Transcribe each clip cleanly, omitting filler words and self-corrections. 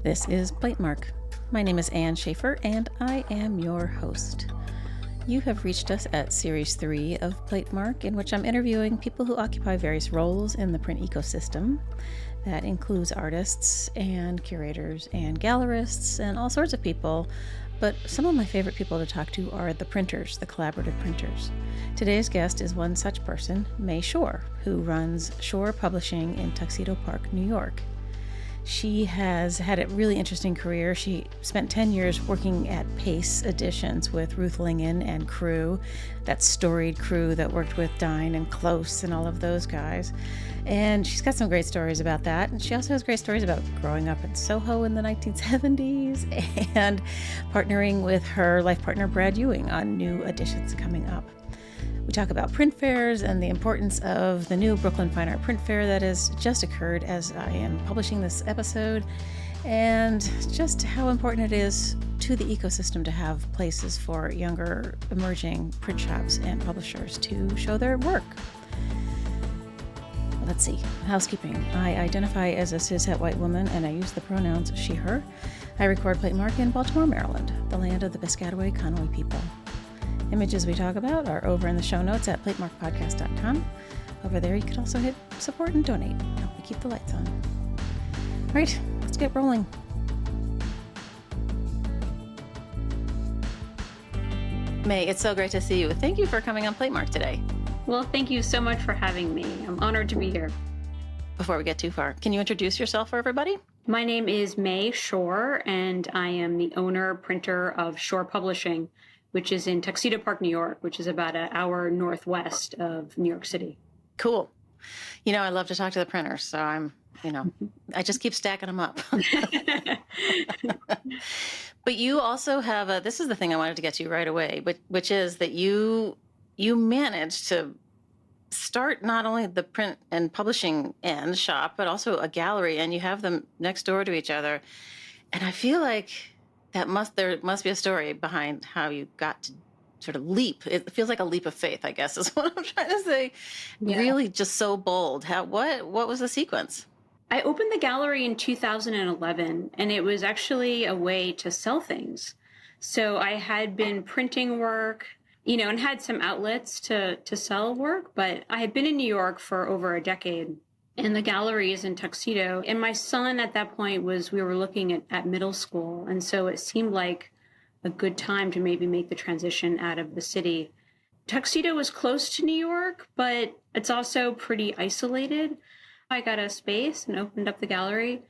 This is Platemark. My name is Anne Schaefer, and I am your host. You have reached us at Series 3 of Platemark, in which I'm interviewing people who occupy various roles in the print ecosystem. That includes artists and curators and gallerists and all sorts of people. But some of my favorite people to talk to are the printers, the collaborative printers. Today's guest is one such person, Mae Shore, who runs Shore Publishing in Tuxedo Park, New York. She has had a really interesting career. She spent 10 years working at Pace Editions with Ruth Lingen and crew, that storied crew that worked with Dine and Close and all of those guys. And she's got some great stories about that. And she also has great stories about growing up in SOHO in the 1970s and partnering with her life partner, Brad Ewing, on new editions coming up. We talk about print fairs and the importance of the new Brooklyn Fine Art Print Fair that has just occurred as I am publishing this episode, and just how important it is to the ecosystem to have places for younger emerging print shops and publishers to show their work. Let's see, housekeeping. I identify as a cishet white woman and I use the pronouns she, her. I record Platemark in Baltimore, Maryland, the land of the Piscataway Conoy people. Images we talk about are over in the show notes at platemarkpodcast.com. Over there, you can also hit support and donate. Help me keep the lights on. All right, let's get rolling. Mae, it's so great to see you. Thank you for coming on Platemark today. Well, thank you so much for having me. I'm honored to be here. Before we get too far, can you introduce yourself for everybody? My name is Mae Shore, and I am the owner-printer of Shore Publishing, which is in Tuxedo Park, New York, which is about an hour northwest of New York City. Cool. You know, I love to talk to the printers, so I just keep stacking them up. But you also have this is the thing I wanted to get to right away, which is that you managed to start not only the print and publishing end shop, but also a gallery, and you have them next door to each other. And I feel like there must be a story behind how you got to sort of leap. It feels like a leap of faith, I guess, is what I'm trying to say. Yeah. Really just so bold. What was the sequence? I opened the gallery in 2011, and it was actually a way to sell things. So I had been printing work, and had some outlets to sell work, but I had been in New York for over a decade. And the gallery is in Tuxedo. And my son at that point we were looking at middle school. And so it seemed like a good time to maybe make the transition out of the city. Tuxedo was close to New York, but it's also pretty isolated. I got a space and opened up the gallery.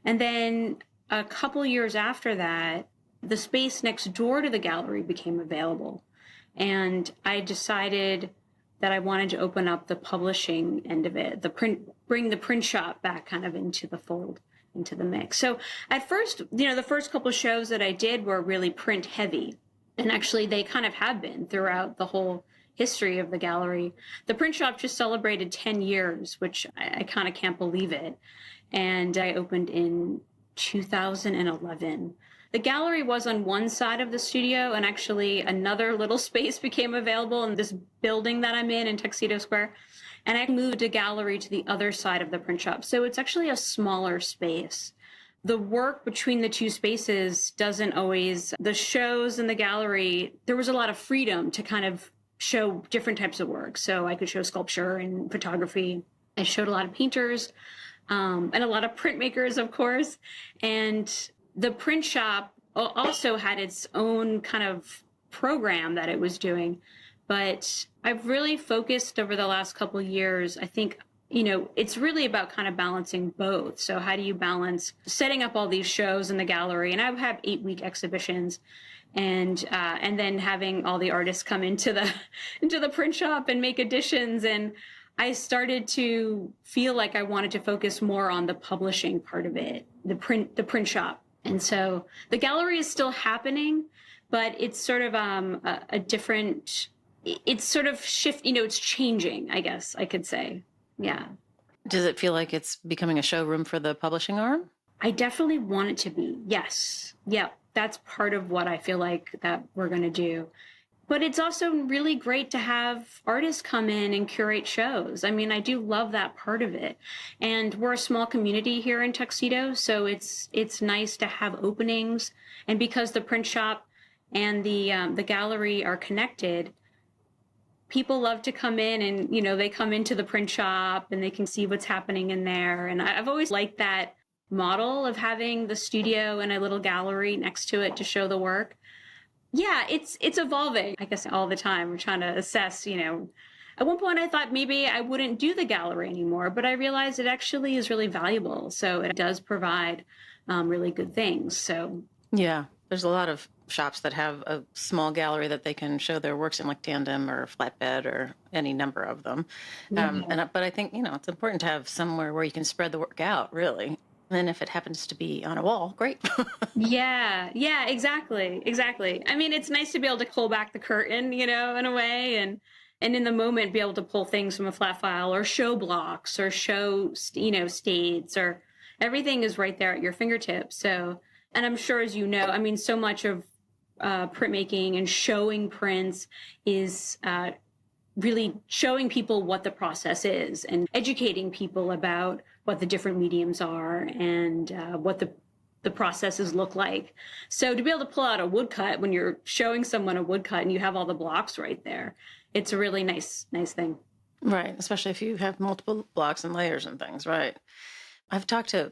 And then a couple years after that, the space next door to the gallery became available. And I decided that I wanted to open up the publishing end of it, bring the print shop back kind of into the fold, into the mix. So at first, the first couple of shows that I did were really print heavy. And actually they kind of have been throughout the whole history of the gallery. The print shop just celebrated 10 years, which I kind of can't believe it. And I opened in 2011. The gallery was on one side of the studio, and actually another little space became available in this building that I'm in Tuxedo Square. And I moved the gallery to the other side of the print shop. So it's actually a smaller space. The work between the two spaces the shows in the gallery, there was a lot of freedom to kind of show different types of work. So I could show sculpture and photography. I showed a lot of painters and a lot of printmakers, of course. And the print shop also had its own kind of program that it was doing. But I've really focused over the last couple of years, I think, it's really about kind of balancing both. So how do you balance setting up all these shows in the gallery? And I have 8-week exhibitions and then having all the artists come into the print shop and make editions. And I started to feel like I wanted to focus more on the publishing part of it, the print shop. And so the gallery is still happening, but it's sort of a different, it's sort of it's changing, I guess I could say. Yeah. Does it feel like it's becoming a showroom for the publishing arm? I definitely want it to be. Yes. Yeah. That's part of what I feel like that we're going to do. But it's also really great to have artists come in and curate shows. I mean, I do love that part of it. And we're a small community here in Tuxedo, so it's nice to have openings. And because the print shop and the gallery are connected, people love to come in and, they come into the print shop and they can see what's happening in there. And I've always liked that model of having the studio and a little gallery next to it to show the work. Yeah, it's evolving. I guess all the time we're trying to assess, at one point I thought maybe I wouldn't do the gallery anymore, but I realized it actually is really valuable. So it does provide really good things. So yeah, there's a lot of shops that have a small gallery that they can show their works in, like tandem or flatbed or any number of them. But I think, it's important to have somewhere where you can spread the work out, really. And if it happens to be on a wall, great. Yeah, exactly. I mean, it's nice to be able to pull back the curtain, in a way, and in the moment be able to pull things from a flat file or show blocks or show, states, or everything is right there at your fingertips. So, and I'm sure, as I mean, so much of printmaking and showing prints is really showing people what the process is and educating people about what the different mediums are and what the processes look like. So to be able to pull out a woodcut when you're showing someone a woodcut and you have all the blocks right there, it's a really nice thing. Right, especially if you have multiple blocks and layers and things, right? I've talked to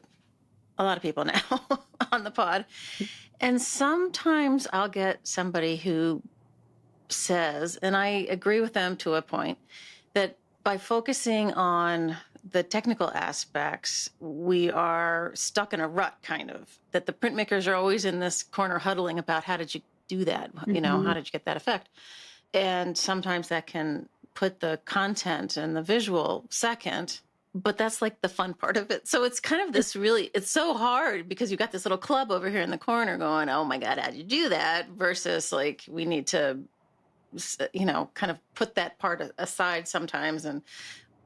a lot of people now on the pod, and sometimes I'll get somebody who says, and I agree with them to a point, that by focusing on the technical aspects, we are stuck in a rut, kind of, that the printmakers are always in this corner huddling about how did you do that? Mm-hmm. How did you get that effect? And sometimes that can put the content and the visual second, but that's like the fun part of it. So it's kind of this it's so hard because you've got this little club over here in the corner going, oh my God, how'd you do that? Versus like, we need to, kind of put that part aside sometimes and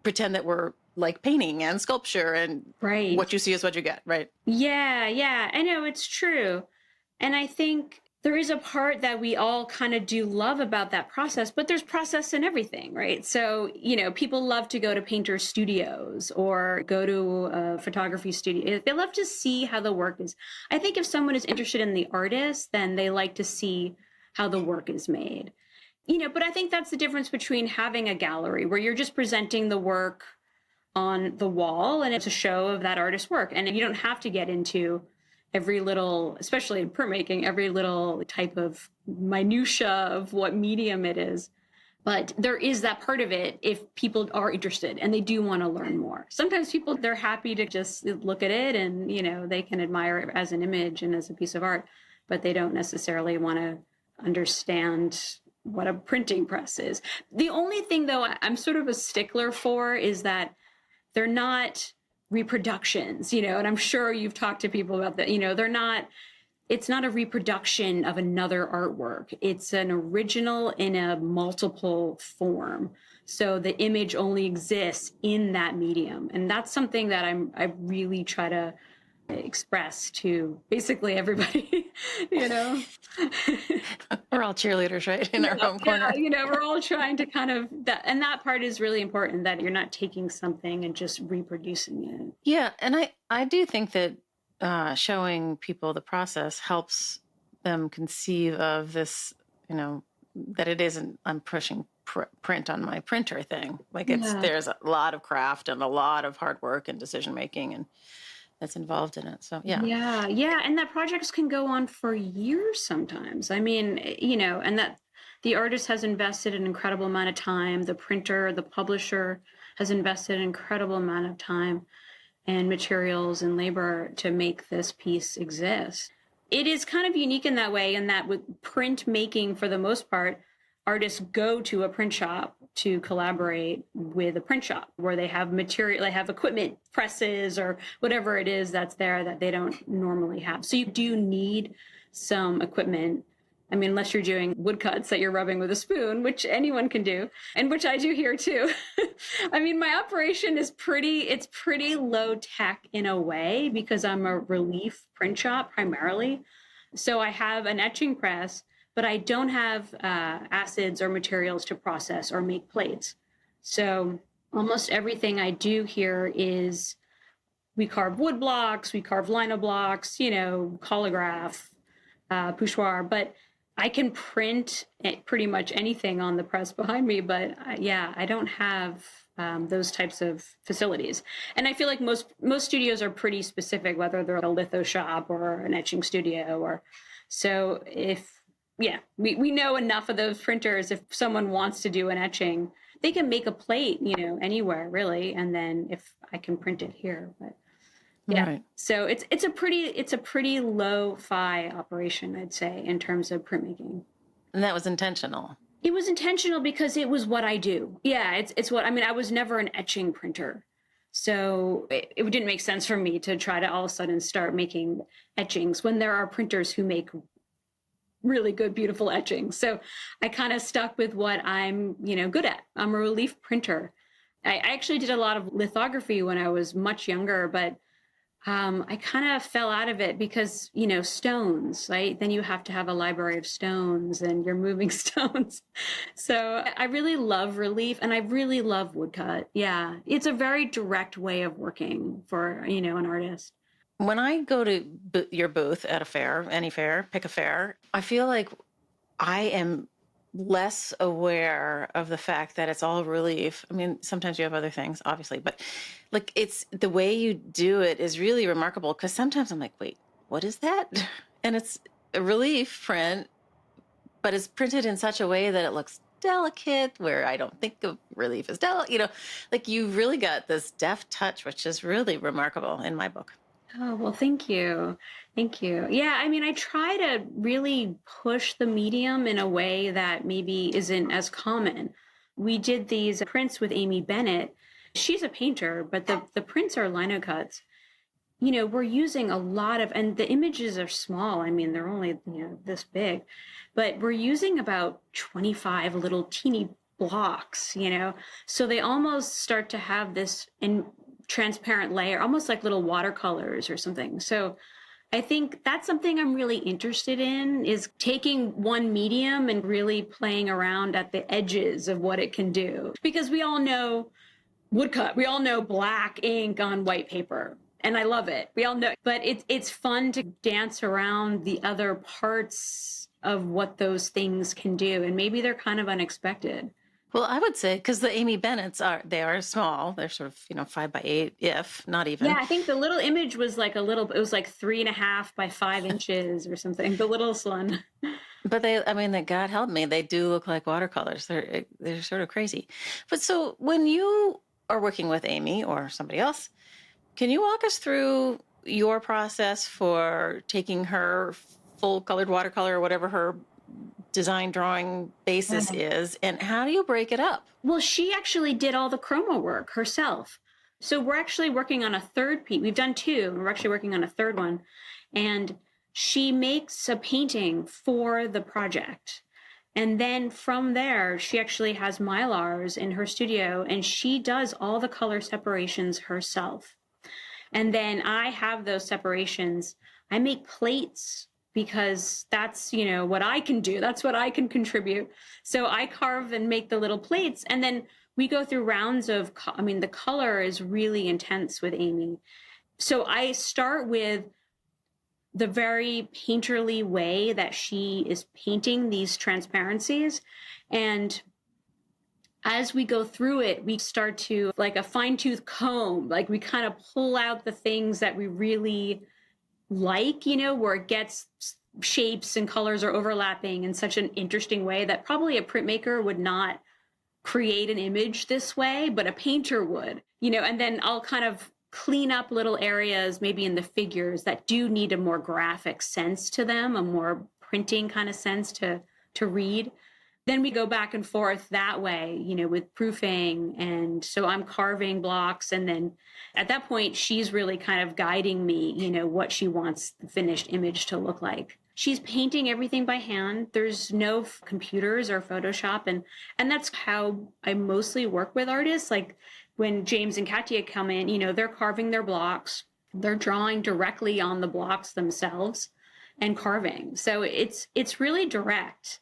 pretend that we're like painting and sculpture and right. What you see is what you get, right? Yeah. I know, it's true. And I think there is a part that we all kind of do love about that process, but there's process in everything, right? So, people love to go to painter studios or go to a photography studio. They love to see how the work is. I think if someone is interested in the artist, then they like to see how the work is made. But I think that's the difference between having a gallery where you're just presenting the work on the wall and it's a show of that artist's work. And you don't have to get into every little, especially in printmaking, every little type of minutia of what medium it is. But there is that part of it if people are interested and they do want to learn more. Sometimes people, they're happy to just look at it and, they can admire it as an image and as a piece of art, but they don't necessarily want to understand what a printing press is. The only thing, though, I'm sort of a stickler for is that they're not reproductions, and I'm sure you've talked to people about that, it's not a reproduction of another artwork. It's an original in a multiple form. So the image only exists in that medium. And that's something that I really try to express to basically everybody, We're all cheerleaders, right? In our home corner. We're all trying to kind of and that part is really important, that you're not taking something and just reproducing it. Yeah. And I do think that showing people the process helps them conceive of this, that it isn't, I'm pushing print on my printer thing. Like there's a lot of craft and a lot of hard work and decision-making and that's involved in it. So, yeah. And that projects can go on for years sometimes. I mean, and that the artist has invested an incredible amount of time. The printer, the publisher has invested an incredible amount of time and materials and labor to make this piece exist. It is kind of unique in that way, in that with printmaking, for the most part, artists go to a print shop to collaborate with a print shop where they have material, they have equipment, presses, or whatever it is that's there that they don't normally have. So you do need some equipment. I mean, unless you're doing woodcuts that you're rubbing with a spoon, which anyone can do, and which I do here too. I mean, my operation is it's pretty low tech in a way because I'm a relief print shop primarily. So I have an etching press, but I don't have acids or materials to process or make plates. So almost everything I do here is we carve wood blocks, we carve lino blocks, collograph, poussoir, but I can print pretty much anything on the press behind me. But I don't have those types of facilities. And I feel like most studios are pretty specific, whether they're a litho shop or an etching studio. So we know enough of those printers. If someone wants to do an etching, they can make a plate, anywhere really. And then if I can print it here, but yeah. Right. So it's a pretty low-fi operation, I'd say, in terms of printmaking. And that was intentional. It was intentional because it was what I do. Yeah, it's what I was never an etching printer. So it didn't make sense for me to try to all of a sudden start making etchings when there are printers who make really good, beautiful etchings. So I kind of stuck with what I'm, good at. I'm a relief printer. I actually did a lot of lithography when I was much younger, but I kind of fell out of it because, stones, right? Then you have to have a library of stones and you're moving stones. So I really love relief and I really love woodcut. Yeah. It's a very direct way of working for, an artist. When I go to your booth at a fair, any fair, pick a fair, I feel like I am less aware of the fact that it's all relief. Sometimes you have other things, obviously, but like it's the way you do it is really remarkable because sometimes I'm like, wait, what is that? And it's a relief print, but it's printed in such a way that it looks delicate, where I don't think of relief as delicate, like you've really got this deft touch, which is really remarkable in my book. Oh, well, thank you. Thank you. Yeah, I try to really push the medium in a way that maybe isn't as common. We did these prints with Amy Bennett. She's a painter, but the prints are lino cuts. We're using a lot of, and the images are small. They're only, this big, but we're using about 25 little teeny blocks, so they almost start to have this transparent layer, almost like little watercolors or something. So I think that's something I'm really interested in, is taking one medium and really playing around at the edges of what it can do. Because we all know woodcut, we all know black ink on white paper, and I love it. We all know, but it's fun to dance around the other parts of what those things can do. And maybe they're kind of unexpected. Well, I would say, because the Amy Bennett's are small. They're sort of 5 by 8, if not even. Yeah, I think the little image was it was like 3.5 by 5 inches or something, the littlest one. But God help me, they do look like watercolors. They're sort of crazy. But so when you are working with Amy or somebody else, can you walk us through your process for taking her full colored watercolor or whatever her design drawing basis is, and how do you break it up? Well, she actually did all the chroma work herself. So we're actually working on a third piece. We've done 2, and we're actually working on a third one. And she makes a painting for the project. And then from there, she actually has Mylars in her studio, and she does all the color separations herself. And then I have those separations. I make plates because that's, what I can do. That's what I can contribute. So I carve and make the little plates. And then we go through rounds of, the color is really intense with Amy. So I start with the very painterly way that she is painting these transparencies. And as we go through it, we start to, like a fine-tooth comb, like we kind of pull out the things that we really like, where it gets shapes and colors are overlapping in such an interesting way that probably a printmaker would not create an image this way, but a painter would, and then I'll kind of clean up little areas, maybe in the figures that do need a more graphic sense to them, a more printing kind of sense to read. Then we go back and forth that way, with proofing. And so I'm carving blocks. And then at that point, she's really kind of guiding me, what she wants the finished image to look like. She's painting everything by hand. There's no computers or Photoshop. And that's how I mostly work with artists. Like when James and Katia come in, they're carving their blocks. They're drawing directly on the blocks themselves. and carving. So it's really direct.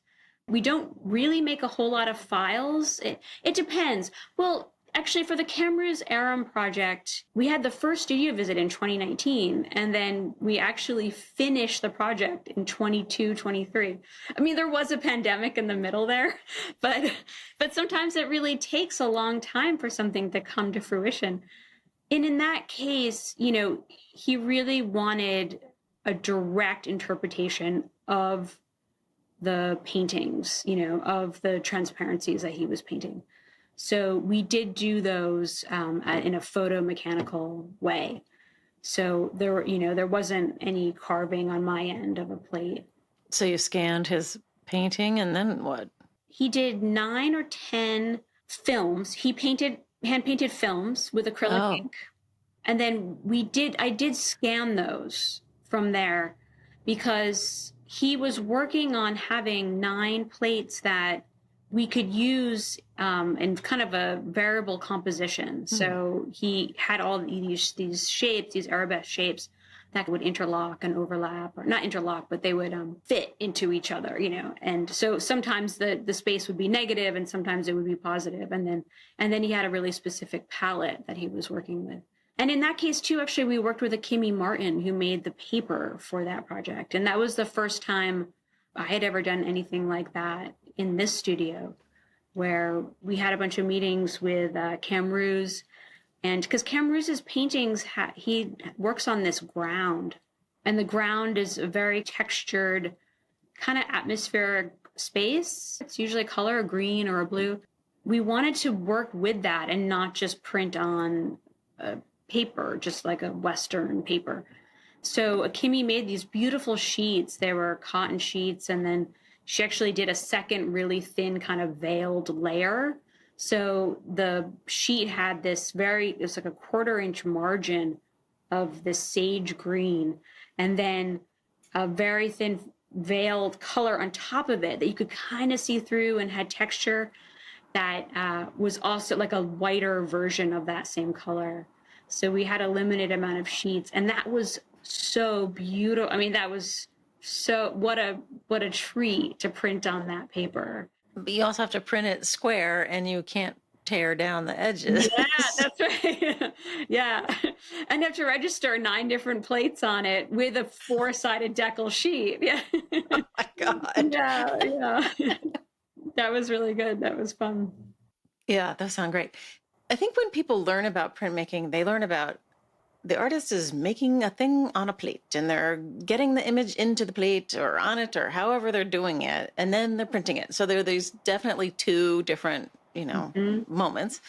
We don't really make a whole lot of files. It depends. Well, actually, for the Kamrooz Aram project, we had the first studio visit in 2019, and then we actually finished the project in 22, 23. I mean, there was a pandemic in the middle there, but sometimes it really takes a long time for something to come to fruition. And in that case, he really wanted a direct interpretation of the paintings, of the transparencies that he was painting. So we did do those in a photomechanical way. So there wasn't any carving on my end of a plate. So you scanned his painting, and then what? He did 9 or 10 films. He hand-painted films with acrylic ink. And then I did scan those from there because he was working on having 9 plates that we could use in kind of a variable composition. So he had all these shapes, these arabesque shapes that would interlock and overlap, or not interlock, but they would fit into each other, And so sometimes the space would be negative and sometimes it would be positive. And then he had a really specific palette that he was working with. And in that case, too, actually, we worked with a Kimmy Martin who made the paper for that project. And that was the first time I had ever done anything like that in this studio, where we had a bunch of meetings with Kamrooz. And because Kamrooz's paintings, he works on this ground. And the ground is a very textured, kind of atmospheric space. It's usually a color, a green or a blue. We wanted to work with that and not just print on paper, just like a Western paper. So Kimmy made these beautiful sheets. They were cotton sheets. And then she actually did a second really thin kind of veiled layer. So the sheet had it's like a 1/4-inch margin of this sage green. And then a very thin veiled color on top of it that you could kind of see through and had texture that was also like a whiter version of that same color. So we had a limited amount of sheets, and that was so beautiful. I mean, that was what a treat to print on that paper. But you also have to print it square, and you can't tear down the edges. Yeah, that's right. Yeah. And you have to register 9 different plates on it with a 4-sided decal sheet. Yeah. Oh my God. Yeah. That was really good. That was fun. Yeah, those sound great. I think when people learn about printmaking, they learn about the artist is making a thing on a plate, and they're getting the image into the plate or on it or however they're doing it, and then they're printing it. So there's definitely 2 different, moments.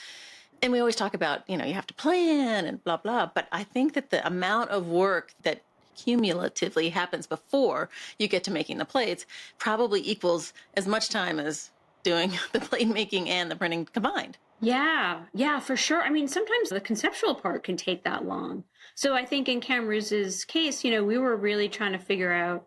And we always talk about, you have to plan and blah, blah. But I think that the amount of work that cumulatively happens before you get to making the plates probably equals as much time as doing the plate making and the printing combined. Yeah, for sure. I mean, sometimes the conceptual part can take that long. So I think in Kamrooz's case, we were really trying to figure out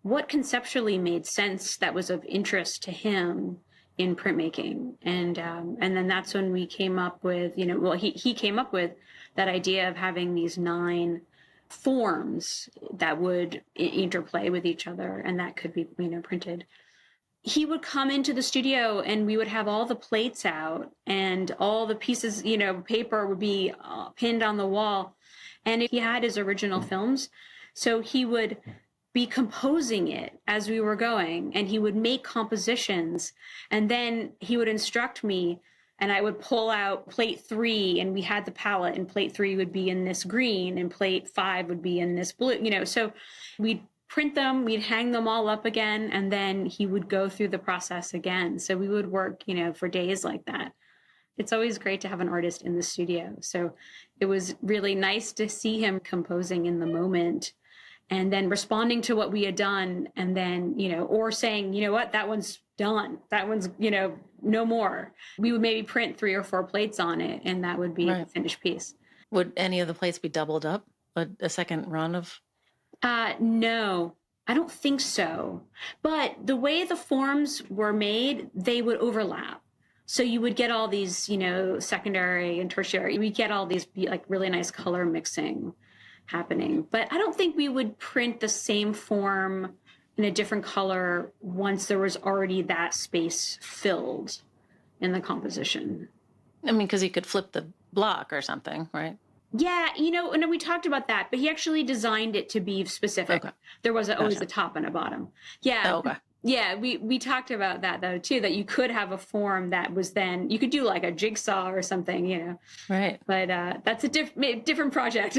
what conceptually made sense that was of interest to him in printmaking. And then that's when we came up with, he came up with that idea of having these 9 forms that would interplay with each other and that could be, printed. He would come into the studio and we would have all the plates out and all the pieces, paper would be pinned on the wall. And he had his original films. So he would be composing it as we were going, and he would make compositions. And then he would instruct me and I would pull out plate 3 and we had the palette, and plate 3 would be in this green and plate 5 would be in this blue, so we'd print them, we'd hang them all up again, and then he would go through the process again. So we would work, for days like that. It's always great to have an artist in the studio. So it was really nice to see him composing in the moment and then responding to what we had done, and then, or saying, what, that one's done. That one's, no more. We would maybe print 3 or 4 plates on it, and that would be a finished piece. Would any of the plates be doubled up? A second run of? No, I don't think so. But the way the forms were made, they would overlap. So you would get all these, secondary and tertiary. We get all these like really nice color mixing. happening. But I don't think we would print the same form in a different color once there was already that space filled in the composition. I mean, because you could flip the block or something, right? Yeah, and we talked about that, but he actually designed it to be specific. Okay. There was always a top and a bottom. Yeah. Oh, okay. Yeah, we talked about that, though, too, that you could have a form that was then, you could do like a jigsaw or something, Right. But that's a different project.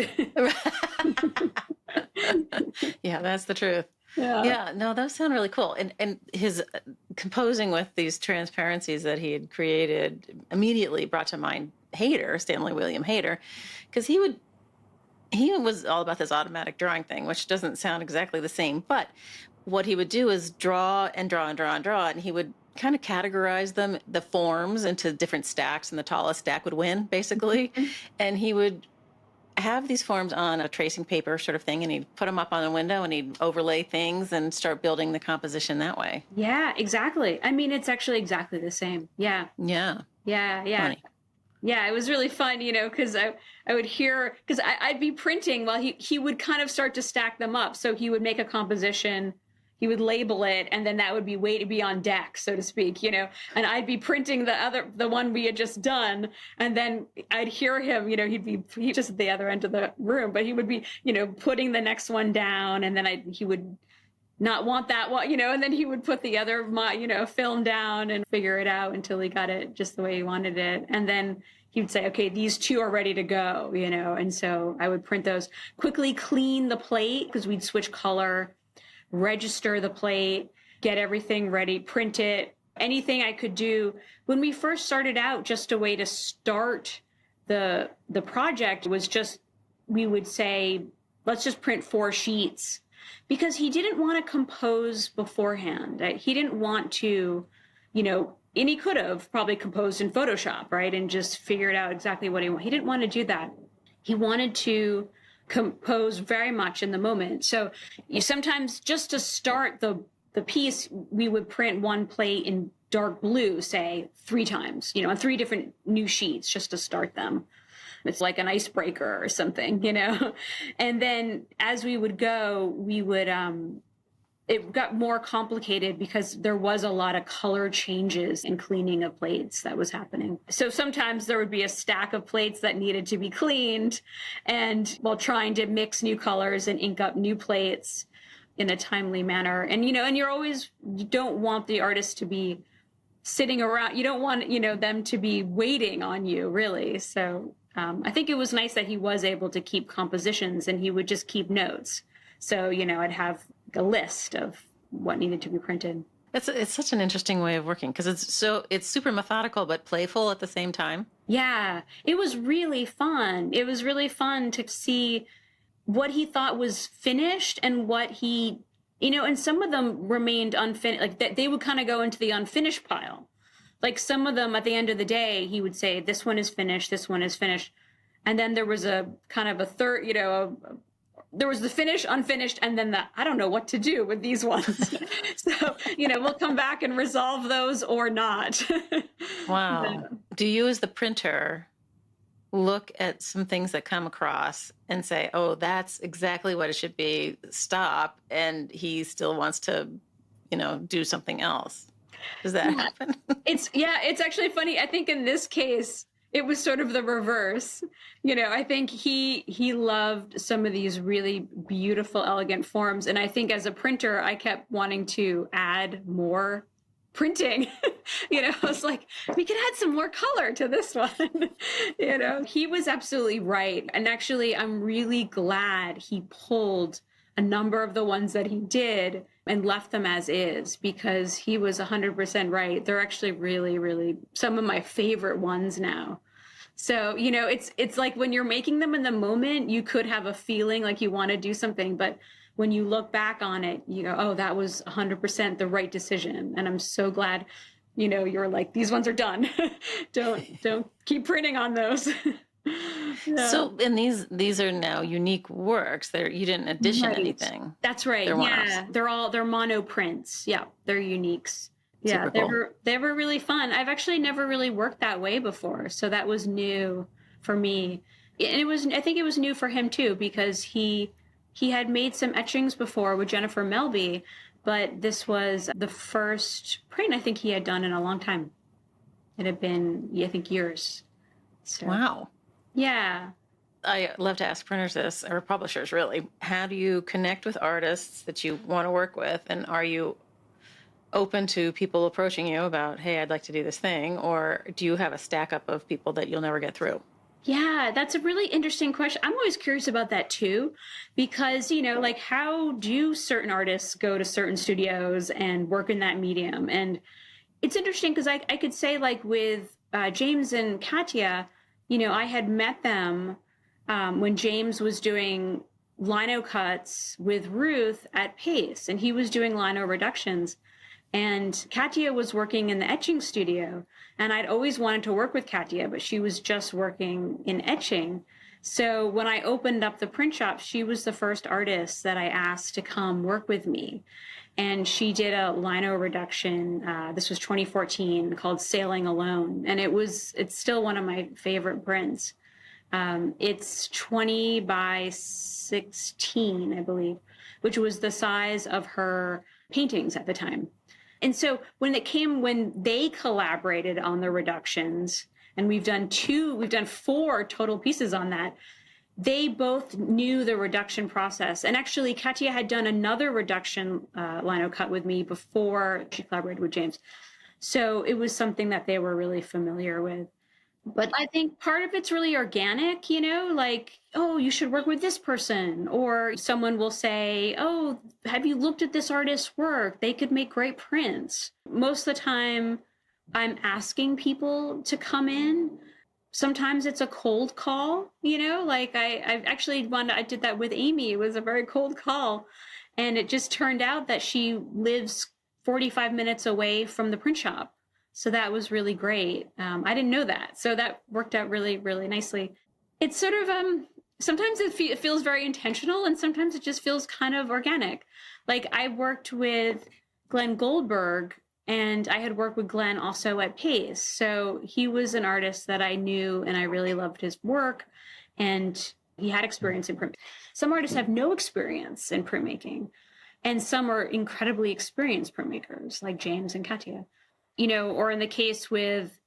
Yeah, that's the truth. Yeah. No, those sound really cool. And his composing with these transparencies that he had created immediately brought to mind Hayter, Stanley William Hayter, because he was all about this automatic drawing thing, which doesn't sound exactly the same. But what he would do is draw and draw and draw and draw, and he would kind of categorize the forms into different stacks, and the tallest stack would win, basically. And he would have these forms on a tracing paper sort of thing, and he'd put them up on a window, and he'd overlay things and start building the composition that way. Yeah, exactly. I mean, it's actually exactly the same. Yeah. Yeah. Funny. Yeah, it was really fun, because I would hear, because I'd be printing while he would kind of start to stack them up. So he would make a composition, he would label it, and then that would be way to be on deck, so to speak, and I'd be printing the one we had just done, and then I'd hear him, he's just at the other end of the room, but he would be, putting the next one down, and then he would not want that one, and then he would put the other, film down and figure it out until he got it just the way he wanted it. And then he would say, okay, these two are ready to go, and so I would print those, quickly clean the plate because we'd switch color, register the plate, get everything ready, print it, anything I could do. When we first started out, just a way to start the project was just, we would say, let's just print 4 sheets. Because he didn't want to compose beforehand. He didn't want to, and he could have probably composed in Photoshop, right? And just figured out exactly what he wanted. He didn't want to do that. He wanted to compose very much in the moment. So sometimes just to start the piece, we would print one plate in dark blue, say 3 times, on 3 different new sheets just to start them. It's like an icebreaker or something, And then as we would go, we would, it got more complicated because there was a lot of color changes and cleaning of plates that was happening. So sometimes there would be a stack of plates that needed to be cleaned, and while trying to mix new colors and ink up new plates in a timely manner. And, and you don't want the artist to be sitting around. You don't want, them to be waiting on you, really. So I think it was nice that he was able to keep compositions, and he would just keep notes. So, I'd have a list of what needed to be printed. It's such an interesting way of working because it's super methodical but playful at the same time. Yeah, it was really fun. It was really fun to see what he thought was finished and what he, and some of them remained unfinished. Like they would kind of go into the unfinished pile. Like some of them at the end of the day, he would say, this one is finished, this one is finished. And then there was a kind of a third, there was the finish, unfinished, and then I don't know what to do with these ones. So, we'll come back and resolve those or not. Wow. Do you as the printer look at some things that come across and say, oh, that's exactly what it should be, stop, and he still wants to, do something else? Does that happen? It's actually funny. I think in this case, it was sort of the reverse. I think he loved some of these really beautiful, elegant forms. And I think as a printer, I kept wanting to add more printing. I was like, we could add some more color to this one. He was absolutely right. And actually, I'm really glad he pulled a number of the ones that he did and left them as is, because he was 100% right. They're actually really, really some of my favorite ones now. So, it's like when you're making them in the moment, you could have a feeling like you want to do something, but when you look back on it, you go, oh, that was 100% the right decision. And I'm so glad, you're like, these ones are done. Don't keep printing on those. Yeah. So, and these are now unique works. You didn't addition anything. That's right. They're mono prints. Yeah, they're uniques. Yeah, they were really fun. I've actually never really worked that way before, so that was new for me. And I think it was new for him too, because he had made some etchings before with Jennifer Melby, but this was the first print I think he had done in a long time. It had been, I think, years. So, Wow. yeah. I love to ask printers this, or publishers really. How do you connect with artists that you want to work with? And are you open to people approaching you about, hey, I'd like to do this thing? Or do you have a stack up of people that you'll never get through? Yeah, that's a really interesting question. I'm always curious about that too, because, like how do certain artists go to certain studios and work in that medium? And it's interesting because I could say, like with James and Katia, I had met them when James was doing lino cuts with Ruth at Pace, and he was doing lino reductions. And Katia was working in the etching studio, and I'd always wanted to work with Katia, but she was just working in etching. So when I opened up the print shop, she was the first artist that I asked to come work with me. And she did a lino reduction. This was 2014, called Sailing Alone. And it's still one of my favorite prints. It's 20 by 16, I believe, which was the size of her paintings at the time. And so when they collaborated on the reductions, and we've done 4 total pieces on that, they both knew the reduction process. And actually, Katia had done another reduction lino cut with me before she collaborated with James. So it was something that they were really familiar with. But I think part of it's really organic, like, oh, you should work with this person. Or someone will say, oh, have you looked at this artist's work? They could make great prints. Most of the time, I'm asking people to come in. Sometimes it's a cold call, like I did that with Amy. It was a very cold call. And it just turned out that she lives 45 minutes away from the print shop. So that was really great. I didn't know that. So that worked out really, really nicely. It's sort of, sometimes it feels very intentional, and sometimes it just feels kind of organic. Like I worked with Glenn Goldberg, and I had worked with Glenn also at Pace. So he was an artist that I knew, and I really loved his work. And he had experience in print. Some artists have no experience in printmaking, and some are incredibly experienced printmakers, like James and Katia. Or in the case with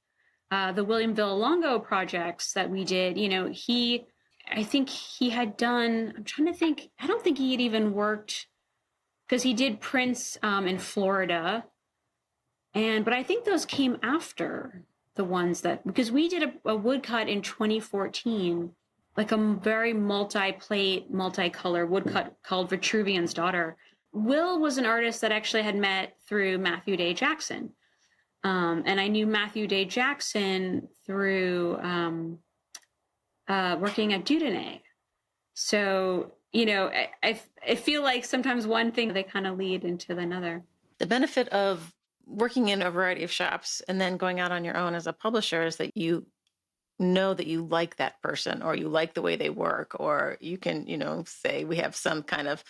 the William Villalongo projects that we did, I think he had done, I'm trying to think, I don't think he had even worked, because he did prints in Florida. But I think those came after the ones because we did a woodcut in 2014, like a very multi-plate, multicolor woodcut called Vitruvian's Daughter. Will was an artist that actually had met through Matthew Day Jackson. And I knew Matthew Day Jackson through working at Dudonay. So, I feel like sometimes one thing, they kind of lead into another. The benefit of working in a variety of shops and then going out on your own as a publisher is that you know that you like that person, or you like the way they work, or you can, say we have some kind of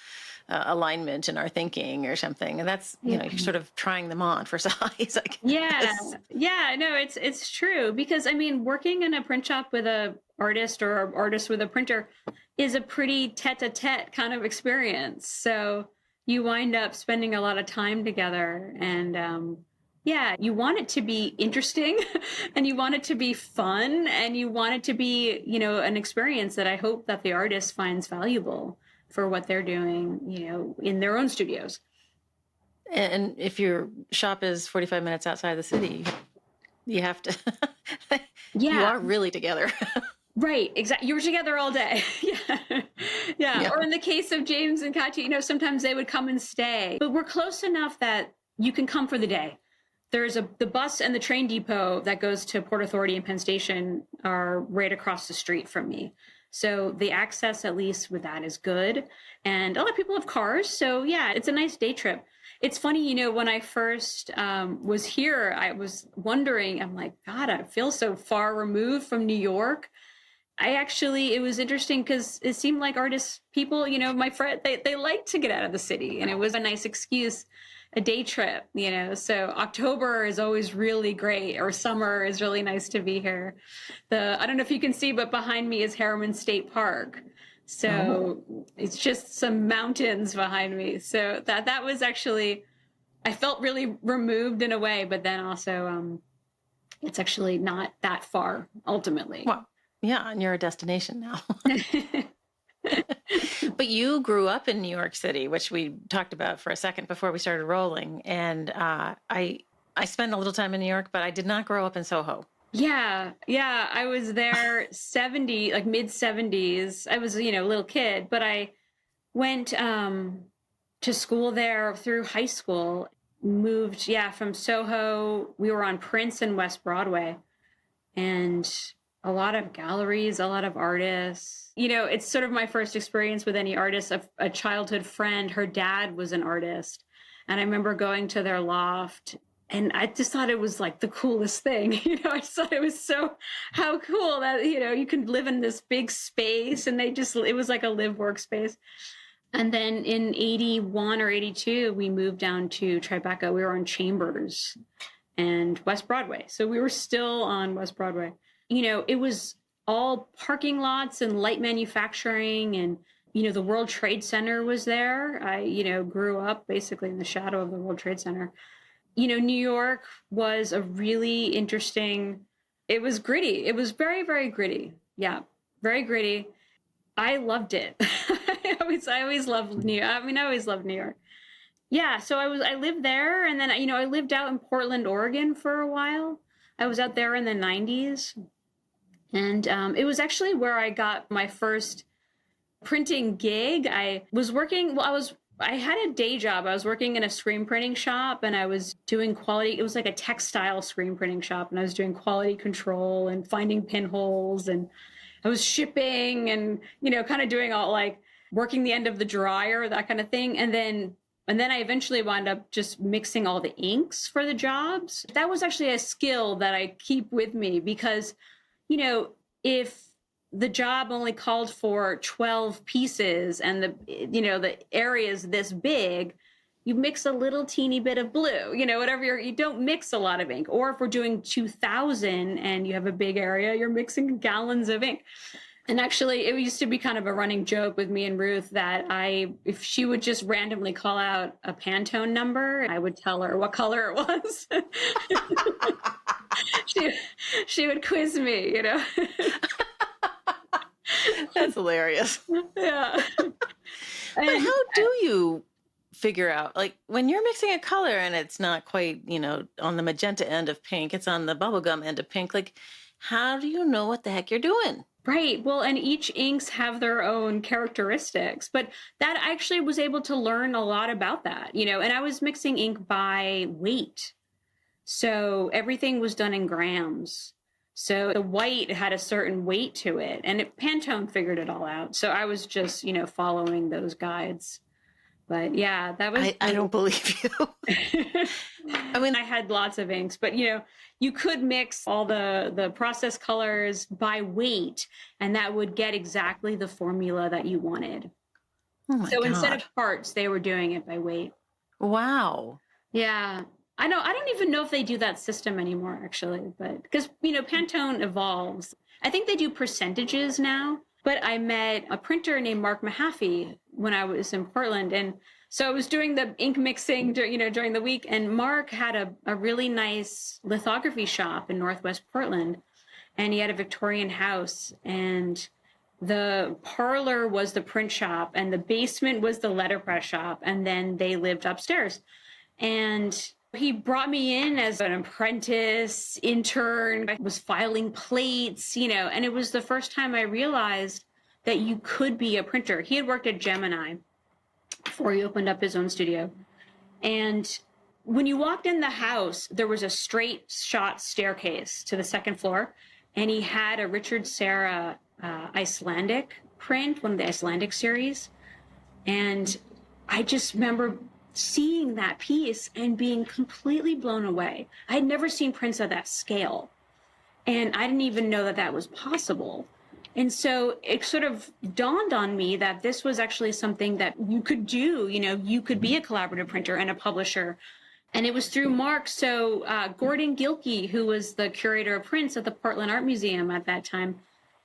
alignment in our thinking or something. And that's, you're sort of trying them on for size. Yeah. No, it's true. Because working in a print shop with a artist, or artist with a printer, is a pretty tete-a-tete kind of experience. So you wind up spending a lot of time together, and you want it to be interesting and you want it to be fun, and you want it to be, an experience that I hope that the artist finds valuable for what they're doing, in their own studios. And if your shop is 45 minutes outside the city, you have to, you are really together. Right, exactly. You were together all day. Yeah. Or in the case of James and Katia, sometimes they would come and stay. But we're close enough that you can come for the day. There's the bus and the train depot that goes to Port Authority and Penn Station are right across the street from me. So the access, at least with that, is good. And a lot of people have cars. So yeah, it's a nice day trip. It's funny, when I first was here, I was wondering, I'm like, God, I feel so far removed from New York. It was interesting because it seemed like people, my friend, they like to get out of the city, and it was a nice excuse a day trip, so October is always really great, or summer is really nice to be here. I don't know if you can see, but behind me is Harriman State Park. So It's just some mountains behind me. So that was actually, I felt really removed in a way, but then also it's actually not that far ultimately. Well, yeah, and you're a destination now. But you grew up in New York City, which we talked about for a second before we started rolling. And I spent a little time in New York, but I did not grow up in SOHO. Yeah. I was there mid 70s. I was, a little kid, but I went to school there through high school, moved, from SOHO. We were on Prince and West Broadway, and a lot of galleries, a lot of artists. It's sort of my first experience with any artist. A childhood friend, her dad was an artist. And I remember going to their loft, and I just thought it was like the coolest thing. I just thought it was how cool that, you can live in this big space, and it was like a live workspace. And then in 81 or 82, we moved down to Tribeca. We were on Chambers and West Broadway. So we were still on West Broadway. It was all parking lots and light manufacturing, and, the World Trade Center was there. I, grew up basically in the shadow of the World Trade Center. New York was a really interesting, it was gritty. It was very, very gritty. Yeah, very gritty. I loved it. I always loved New York. I always loved New York. Yeah, so I lived there, and then, I lived out in Portland, Oregon for a while. I was out there in the 90s. And it was actually where I got my first printing gig. I was working, I had a day job. I was working in a screen printing shop, and I was doing quality. It was like a textile screen printing shop, and I was doing quality control and finding pinholes, and I was shipping and, kind of doing all like working the end of the dryer, that kind of thing. And then I eventually wound up just mixing all the inks for the jobs. That was actually a skill that I keep with me because, if the job only called for 12 pieces and the area is this big, you mix a little teeny bit of blue, whatever you don't mix a lot of ink. Or if we're doing 2,000 and you have a big area, you're mixing gallons of ink. And actually, it used to be kind of a running joke with me and Ruth that if she would just randomly call out a Pantone number, I would tell her what color it was. she would quiz me, That's hilarious. Yeah. But how do you figure out, like, when you're mixing a color and it's not quite, on the magenta end of pink, it's on the bubblegum end of pink, like, how do you know what the heck you're doing? Right. Well, and each inks have their own characteristics, but that I actually was able to learn a lot about that, and I was mixing ink by weight. So everything was done in grams. So the white had a certain weight to it, and Pantone figured it all out. So I was just, following those guides. But yeah, that was... I don't believe you. I had lots of inks, but, you could mix all the process colors by weight, and that would get exactly the formula that you wanted. Oh my God. Instead of parts, they were doing it by weight. Wow. Yeah. I don't even know if they do that system anymore, actually, but because, Pantone evolves. I think they do percentages now, but I met a printer named Mark Mahaffey when I was in Portland. And so I was doing the ink mixing, during the week, and Mark had a really nice lithography shop in Northwest Portland, and he had a Victorian house, and the parlor was the print shop, and the basement was the letterpress shop, and then they lived upstairs. And he brought me in as an apprentice, intern. I was filing plates, and it was the first time I realized that you could be a printer. He had worked at Gemini before he opened up his own studio. And when you walked in the house, there was a straight shot staircase to the second floor. And he had a Richard Serra Icelandic print, one of the Icelandic series. And I just remember seeing that piece and being completely blown away. I had never seen prints of that scale, and I didn't even know that was possible. And so it sort of dawned on me that this was actually something that you could do. You could be a collaborative printer and a publisher. And it was through Mark. So Gordon Gilkey, who was the curator of prints at the Portland Art Museum at that time,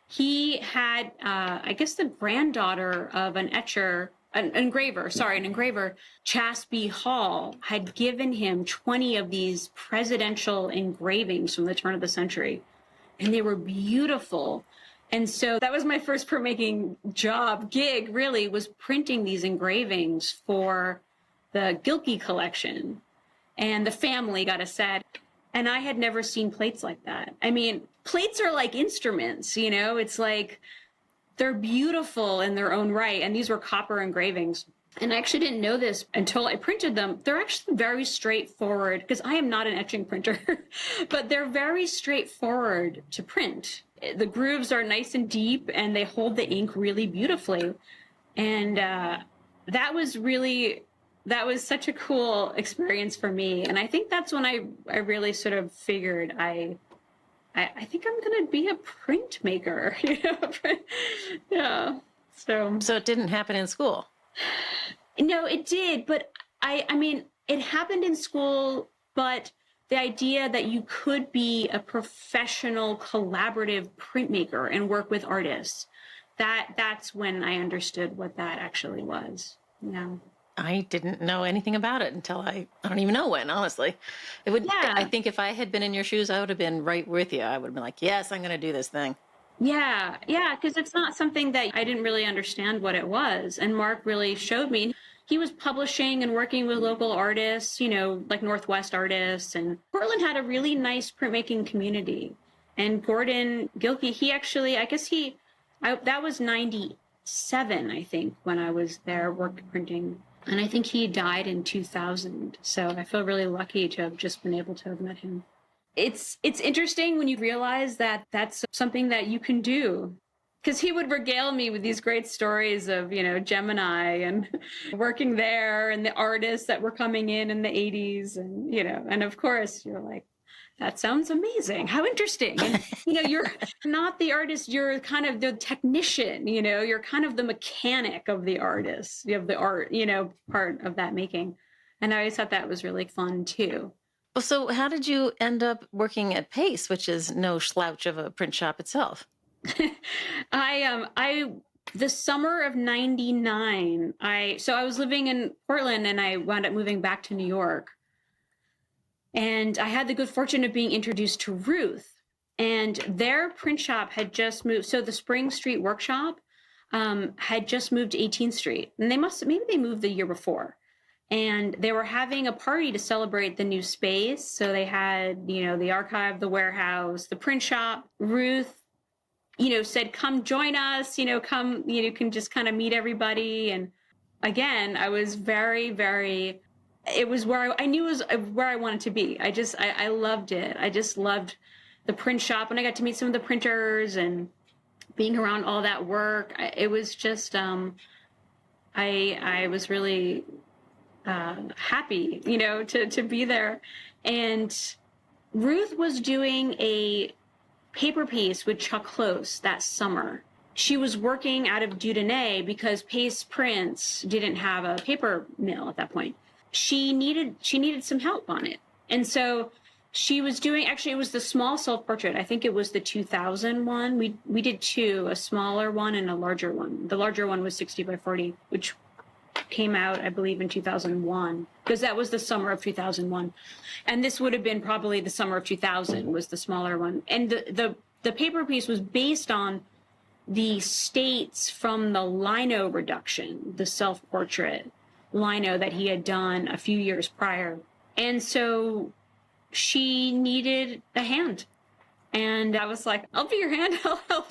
he had, I guess, the granddaughter of an engraver, Chas B. Hall, had given him 20 of these presidential engravings from the turn of the century. And they were beautiful. And so that was my first printmaking gig, really, was printing these engravings for the Gilkey collection. And the family got a set. And I had never seen plates like that. I mean, plates are like instruments, it's like they're beautiful in their own right. And these were copper engravings. And I actually didn't know this until I printed them. They're actually very straightforward, because I am not an etching printer, but they're very straightforward to print. The grooves are nice and deep, and they hold the ink really beautifully. And that was such a cool experience for me. And I think that's when I really sort of figured I think I'm going to be a printmaker. Yeah. So it didn't happen in school? No, it did. But I mean, it happened in school, but the idea that you could be a professional collaborative printmaker and work with artists, that's when I understood what that actually was. Yeah. I didn't know anything about it until I don't even know when, honestly. I think if I had been in your shoes, I would have been right with you. I would have been like, yes, I'm going to do this thing. Yeah, because it's not something that I didn't really understand what it was. And Mark really showed me. He was publishing and working with local artists, like Northwest artists. And Portland had a really nice printmaking community. And Gordon Gilkey, he actually, that was 97, I think, when I was there printing. And I think he died in 2000. So I feel really lucky to have just been able to have met him. It's interesting when you realize that that's something that you can do. Because he would regale me with these great stories of, Gemini and working there and the artists that were coming in the 80s. And, and of course, you're like, that sounds amazing. How interesting. And, you're not the artist, you're kind of the technician, you're kind of the mechanic of the artist, of the art, part of that making. And I always thought that was really fun too. Well, so how did you end up working at Pace, which is no slouch of a print shop itself? The summer of 99, I was living in Portland and I wound up moving back to New York. And I had the good fortune of being introduced to Ruth, and their print shop had just moved. So the Spring Street Workshop had just moved to 18th Street, and maybe they moved the year before. And they were having a party to celebrate the new space. So they had, the archive, the warehouse, the print shop. Ruth, said, come join us, come, you can just kind of meet everybody. And again, I was very, very, it was where I knew it was where I wanted to be. I loved it. I just loved the print shop, and I got to meet some of the printers and being around all that work. It was just, I was really happy, to be there. And Ruth was doing a paper piece with Chuck Close that summer. She was working out of Dudonay because Pace Prints didn't have a paper mill at that point. She needed some help on it. And so she was doing, actually it was the small self-portrait. I think it was the 2000 one. We did two, a smaller one and a larger one. The larger one was 60 by 40, which came out, I believe, in 2001, because that was the summer of 2001. And this would have been probably the summer of 2000 was the smaller one. And the paper piece was based on the states from the lino reduction, the self-portrait lino that he had done a few years prior. And so she needed a hand. And I was like, I'll be your hand, I'll help.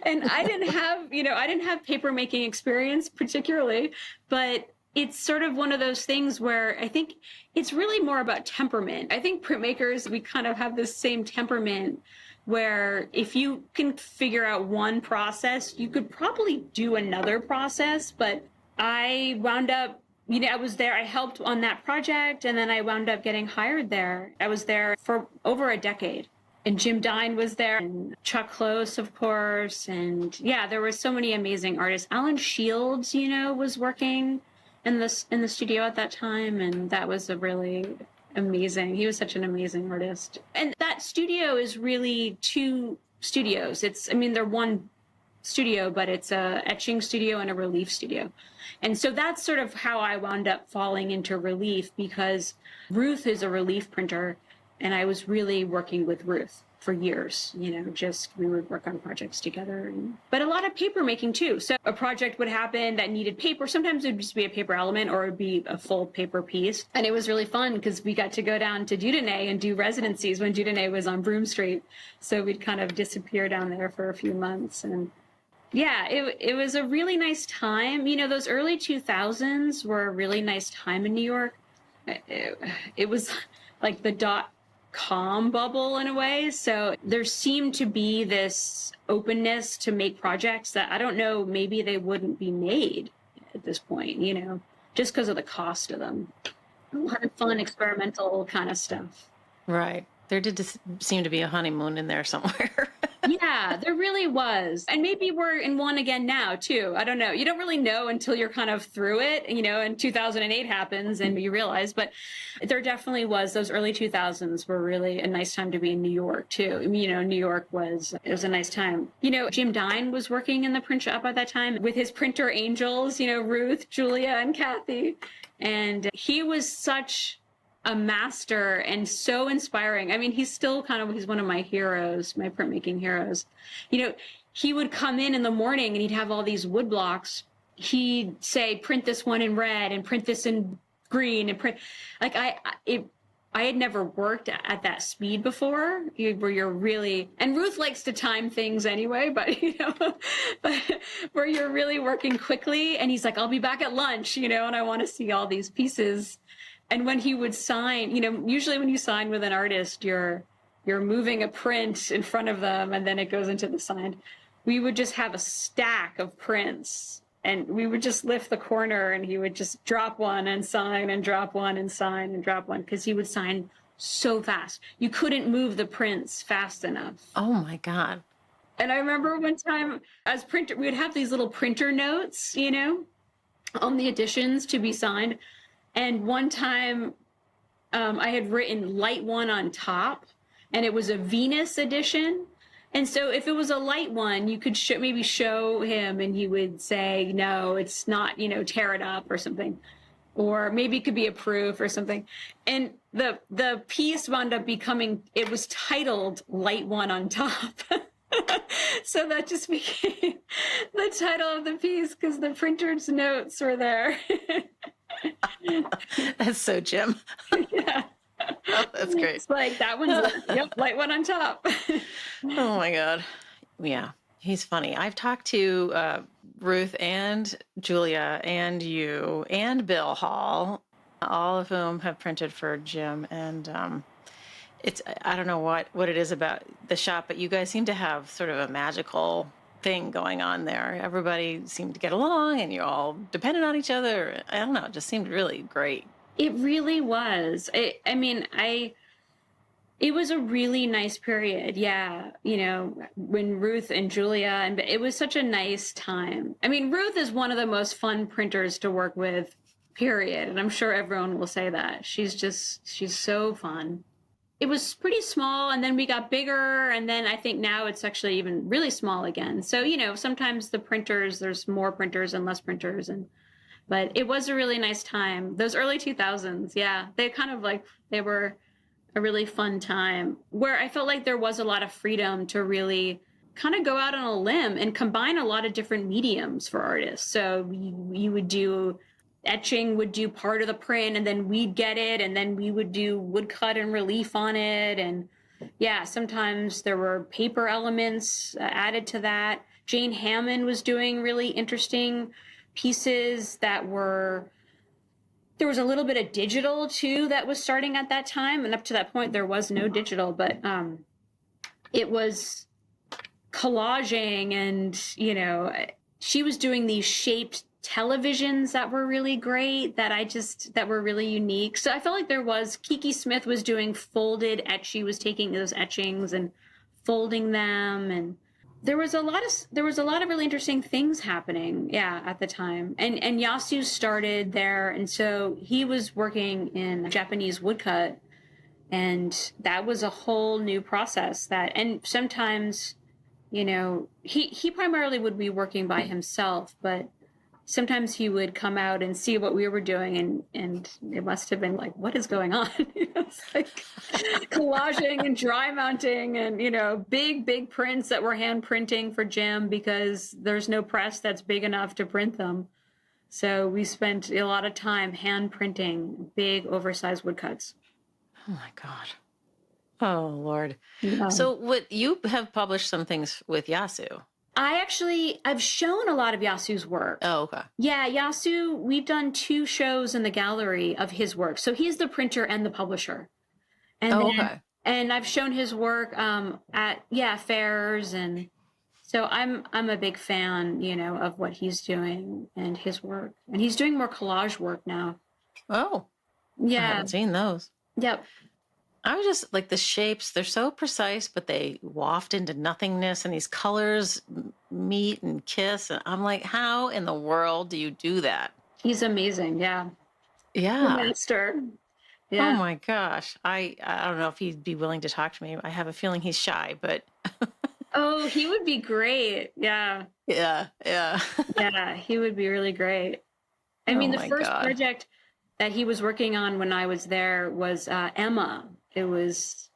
And I didn't have paper making experience particularly, but it's sort of one of those things where I think it's really more about temperament. I think printmakers, we kind of have this same temperament where if you can figure out one process, you could probably do another process. But I wound up, I was there, I helped on that project, and then I wound up getting hired there. I was there for over a decade. and Jim Dine was there, and Chuck Close, of course. And yeah, there were so many amazing artists. Alan Shields, was working in the studio at that time, and that was a really amazing. He was such an amazing artist. And that studio is really two studios. They're one studio, but it's a etching studio and a relief studio. And so that's sort of how I wound up falling into relief, because Ruth is a relief printer, and I was really working with Ruth for years. We would work on projects together, but a lot of paper making too. So a project would happen that needed paper. Sometimes it would just be a paper element, or it'd be a full paper piece. And it was really fun because we got to go down to Dieudonné and do residencies when Dieudonné was on Broome Street. So we'd kind of disappear down there for a few months. And yeah, it was a really nice time. Those early 2000s were a really nice time in New York. It was like the .com bubble in a way. So there seemed to be this openness to make projects that I don't know, maybe they wouldn't be made at this point, just because of the cost of them. A lot of fun experimental kind of stuff. Right. There did seem to be a honeymoon in there somewhere. Yeah, there really was. And maybe we're in one again now, too. I don't know. You don't really know until you're kind of through it, and 2008 happens and you realize. But there definitely was. Those early 2000s were really a nice time to be in New York, too. New York was a nice time. Jim Dine was working in the print shop at that time with his printer angels, Ruth, Julia, and Kathy. And he was such a master and so inspiring. He's still he's one of my heroes, my printmaking heroes. He would come in the morning and he'd have all these wood blocks. He'd say, print this one in red and print this in green and print. Like I had never worked at that speed before, where you're really, and Ruth likes to time things anyway, but but where you're really working quickly. And he's like, I'll be back at lunch, and I want to see all these pieces. And when he would sign, usually when you sign with an artist, you're moving a print in front of them and then it goes into the signed. We would just have a stack of prints and we would just lift the corner and he would just drop one and sign and drop one and sign and drop one, because he would sign so fast. You couldn't move the prints fast enough. Oh my God. And I remember one time as printer, we would have these little printer notes, on the editions to be signed. And one time I had written light one on top, and it was a Venus edition. And so if it was a light one, you could maybe show him and he would say, no, it's not, tear it up or something. Or maybe it could be a proof or something. And the piece wound up it was titled Light One on Top. So that just became the title of the piece because the printer's notes were there. That's so Jim. Yeah. Oh, that's great. It's like that one's light one on top. Oh my God. Yeah, he's funny. I've talked to Ruth and Julia and you and Bill Hall, all of whom have printed for Jim. And I don't know what it is about the shop, but you guys seem to have sort of a magical thing going on there. Everybody seemed to get along and you're all dependent on each other. I don't know. It just seemed really great. It really was. It was a really nice period. Yeah. When Ruth and Julia, and it was such a nice time. Ruth is one of the most fun printers to work with, period. And I'm sure everyone will say that. She's so fun. It was pretty small, and then we got bigger, and then I think now it's actually even really small again. So, sometimes the printers, there's more printers and less printers, but it was a really nice time. Those early 2000s, yeah, they were a really fun time where I felt like there was a lot of freedom to really kind of go out on a limb and combine a lot of different mediums for artists. So you would do etching, would do part of the print, and then we'd get it, and then we would do woodcut and relief on it. And yeah, sometimes there were paper elements added to that. Jane Hammond was doing really interesting pieces there was a little bit of digital too that was starting at that time, and up to that point there was no digital, but it was collaging, and she was doing these shaped televisions that were really great that were really unique. So I felt like there was, Kiki Smith was doing folded etch. She was taking those etchings and folding them, and there was a lot of really interesting things happening, at the time. And Yasu started there, and so he was working in Japanese woodcut, and that was a whole new process. And sometimes, he primarily would be working by himself, but sometimes he would come out and see what we were doing, and it must have been like, what is going on? It's like collaging and dry mounting and, big prints that we're hand printing for Jim because there's no press that's big enough to print them. So we spent a lot of time hand printing big oversized woodcuts. Oh my God. Oh Lord. Yeah. So you have published some things with Yasu. I've shown a lot of Yasu's work. Oh, okay. Yeah, Yasu, we've done 2 shows in the gallery of his work. So he's the printer and the publisher. And okay. And I've shown his work at fairs, and so I'm a big fan, of what he's doing and his work. And he's doing more collage work now. Oh. Yeah. I haven't seen those. Yep. I was just like, the shapes, they're so precise, but they waft into nothingness, and these colors meet and kiss. And I'm like, how in the world do you do that? He's amazing. Yeah. Yeah. Master. Yeah. Oh my gosh. I don't know if he'd be willing to talk to me. I have a feeling he's shy, but. Oh, he would be great. Yeah. Yeah. Yeah. Yeah. He would be really great. I mean, the first project that he was working on when I was there was Emma. It was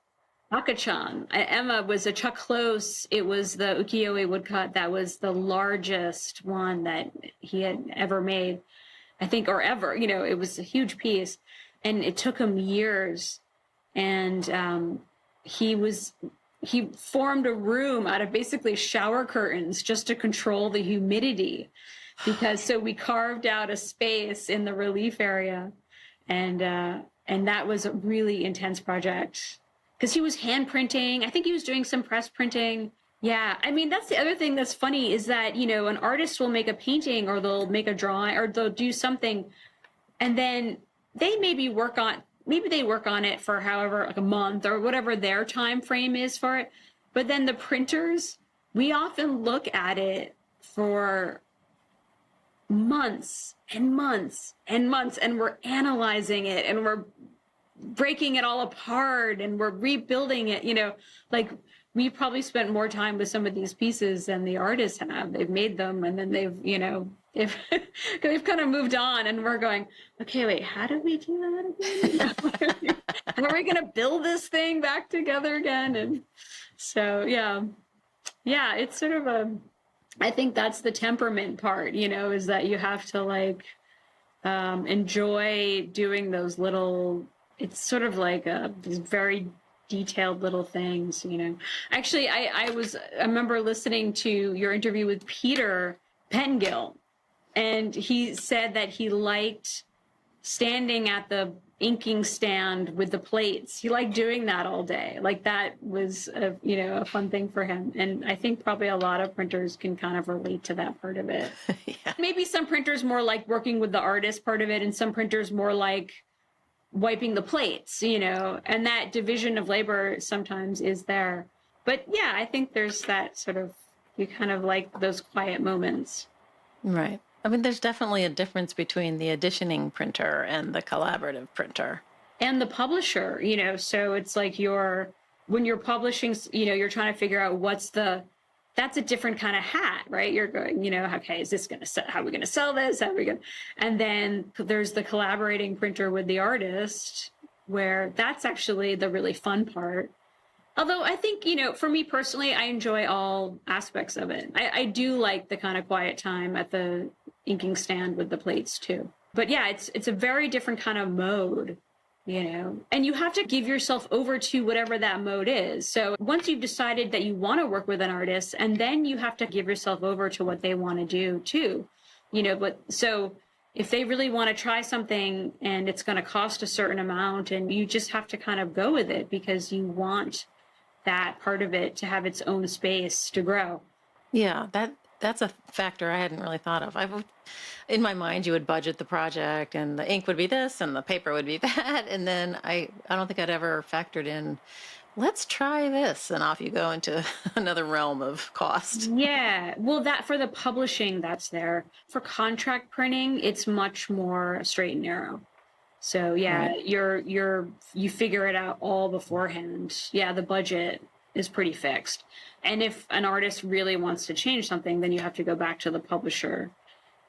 Akachan. Emma was a Chuck Close. It was the ukiyo-e woodcut that was the largest one that he had ever made, I think, or ever. It was a huge piece, and it took him years. And he formed a room out of basically shower curtains just to control the humidity, so we carved out a space in the relief area, and that was a really intense project because he was hand printing. I think he was doing some press printing. Yeah. I mean, that's the other thing that's funny is that, an artist will make a painting or they'll make a drawing or they'll do something, and then they work on it for however, like a month or whatever their time frame is for it. But then the printers, we often look at it for months and months and months, and we're analyzing it and we're breaking it all apart and we're rebuilding it. Like we probably spent more time with some of these pieces than the artists have. They've made them, and then they've kind of moved on, and we're going, okay, wait, how do we do that again? How are we going to build this thing back together again? And so, yeah, it's sort of I think that's the temperament part, is that you have to enjoy doing those little, it's sort of like these very detailed little things, Actually, I remember listening to your interview with Peter Pengill, and he said that he liked standing at the inking stand with the plates. He liked doing that all day. Like that was a fun thing for him. And I think probably a lot of printers can kind of relate to that part of it. Yeah. Maybe some printers more like working with the artist part of it, and some printers more like wiping the plates, and that division of labor sometimes is there. But yeah, I think there's that sort of, you kind of like those quiet moments. Right. I mean, there's definitely a difference between the editioning printer and the collaborative printer. And the publisher, so it's like when you're publishing, you're trying to figure out that's a different kind of hat, right? You're going, okay, how are we going to sell this? And then there's the collaborating printer with the artist, where that's actually the really fun part. Although I think, for me personally, I enjoy all aspects of it. I do like the kind of quiet time at the inking stand with the plates too. But yeah, it's a very different kind of mode, and you have to give yourself over to whatever that mode is. So once you've decided that you want to work with an artist, and then you have to give yourself over to what they want to do too, but so if they really want to try something and it's going to cost a certain amount, and you just have to kind of go with it because you want that part of it to have its own space to grow. Yeah, That's a factor I hadn't really thought of. In my mind, you would budget the project, and the ink would be this, and the paper would be that, and then I don't think I'd ever factored in, let's try this, and off you go into another realm of cost. Yeah. Well, that for the publishing, that's there. For contract printing, it's much more straight and narrow. So yeah, Right. you figure it out all beforehand. Yeah, the budget is pretty fixed. And if an artist really wants to change something, then you have to go back to the publisher